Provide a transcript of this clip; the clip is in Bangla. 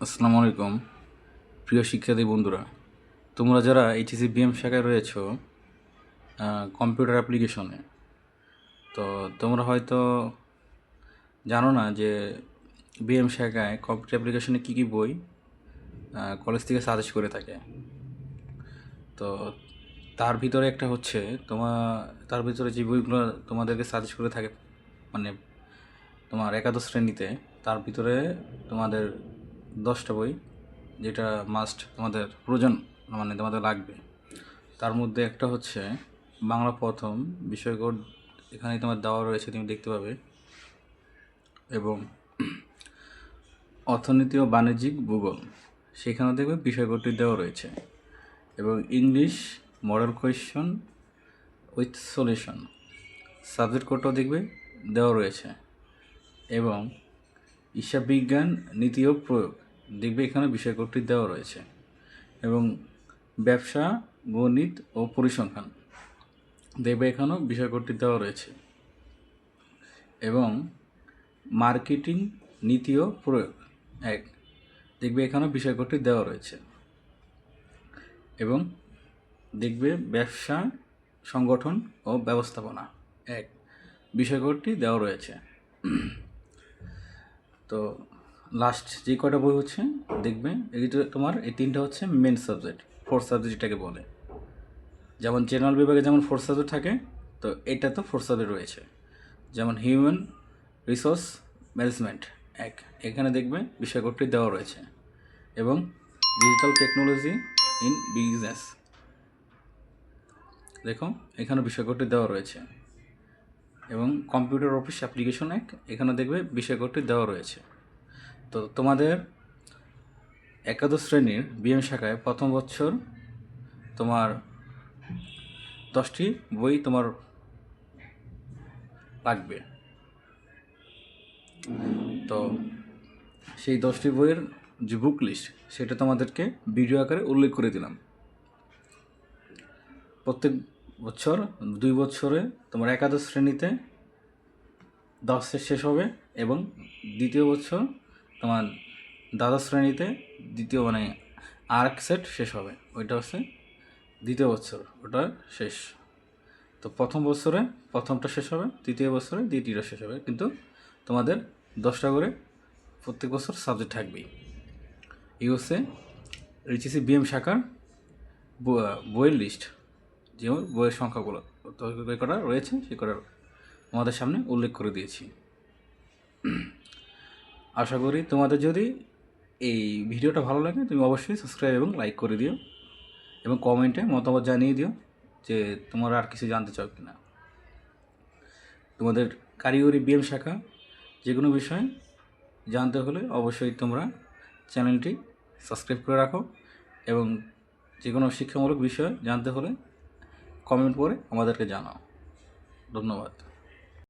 আসসালামু আলাইকুম প্রিয় শিক্ষার্থী বন্ধুরা, তোমরা যারা এইচএসসি বিএম শাখায় রয়েছ কম্পিউটার অ্যাপ্লিকেশনে, তো তোমরা হয়তো জানো না যে বিএম শাখায় কম্পিউটার অ্যাপ্লিকেশনে কী কী বই কলেজ থেকে সাজেস্ট করে থাকে। তো তার ভিতরে একটা হচ্ছে তার ভিতরে যে বইগুলো তোমাদেরকে সাজেস্ট করে থাকে, মানে তোমার একাদশ শ্রেণীতে, তার ভিতরে তোমাদের 10টা বই যেটা মাস্ট তোমাদের প্রয়োজন, মানে তোমাদের লাগবে। তার মধ্যে একটা হচ্ছে বাংলা প্রথম বিষয়কোড, এখানে তোমার দেওয়া রয়েছে, তুমি দেখতে পাবে। এবং অর্থনীতি ও বাণিজ্যিক ভূগোল, সেখানেও দেখবে বিষয়কোডটি দেওয়া রয়েছে। এবং English model question with solution subject কোডটাও দেখবে দেওয়া রয়েছে। এবং হিসাব বিজ্ঞান নীতি ও প্রয়োগ দেখবে এখানে বিষয়কোডটি দেওয়া রয়েছে। এবং ব্যবসা গণিত ও পরিসংখ্যান দেখবে এখানেও বিষয়কোডটি দেওয়া রয়েছে। এবং মার্কেটিং নীতি ও প্রয়োগ এক দেখবে এখানেও বিষয়কোডটি দেওয়া রয়েছে। এবং দেখবে ব্যবসা সংগঠন ও ব্যবস্থাপনা এক বিষয়কোডটি দেওয়া রয়েছে। তো লাস্ট যে কয়টা বই হচ্ছে দেখবে, এইটা তোমার এই তিনটা হচ্ছে মেন সাবজেক্ট, ফোর্থ সাবজেক্ট যেটাকে বলে। যেমন জেনারেল বিভাগে যেমন ফোর্থ সাবজেক্ট থাকে, তো এটা তো ফোর্থ সাবজেক্ট রয়েছে। যেমন হিউম্যান রিসোর্স ম্যানেজমেন্ট এক, এখানে দেখবে বিষয়কোডটি দেওয়া রয়েছে। এবং ডিজিটাল টেকনোলজি ইন বিজনেস, দেখো এখানে বিষয়কোডটি দেওয়া রয়েছে। এবং কম্পিউটার অফিস অ্যাপ্লিকেশন এক, এখানে দেখবে বিষয়কোডটি দেওয়া রয়েছে। তো তোমাদের একাদশ শ্রেণীর বিএম শাখায় প্রথম বছর তোমার 10টি বই তোমার লাগবে। তো সেই 10টি বইয়ের যে বুক লিস্ট, সেটা তোমাদেরকে ভিডিও আকারে উল্লেখ করে দিলাম। প্রত্যেক বছর 2 বছরে তোমার একাদশ শ্রেণীতে 10 সেট শেষ হবে। এবং দ্বিতীয় বছর তোমার দ্বাদশ শ্রেণীতে দ্বিতীয়, মানে আর এক সেট শেষ হবে, ওইটা হচ্ছে দ্বিতীয় বছর, ওটা শেষ। তো প্রথম বছরে প্রথমটা শেষ হবে, তৃতীয় বছরে দ্বিতীয়টা শেষ হবে, কিন্তু তোমাদের 10টা করে প্রত্যেক বছর সাবজেক্ট থাকবেই। এই হচ্ছে এইচএসসি বিএম শাখার বইয়ের লিস্ট, যে বইয়ের সংখ্যাগুলো তো কটা রয়েছে সে কটা আমাদের সামনে উল্লেখ করে দিয়েছি। আশা করি তোমাদের যদি এই ভিডিওটা ভালো লাগে, তুমি অবশ্যই সাবস্ক্রাইব এবং লাইক করে দিও, এবং কমেন্টে মতামত জানিয়ে দিও যে তোমরা আর কিছু জানতে চাও কিনা। তোমাদের কারিগরি বিএম শাখা যে কোনো বিষয় জানতে হলে অবশ্যই তোমরা চ্যানেলটি সাবস্ক্রাইব করে রাখো। এবং যে কোনো শিক্ষামূলক বিষয় জানতে হলে কমেন্ট করে আমাদেরকে জানাও। ধন্যবাদ।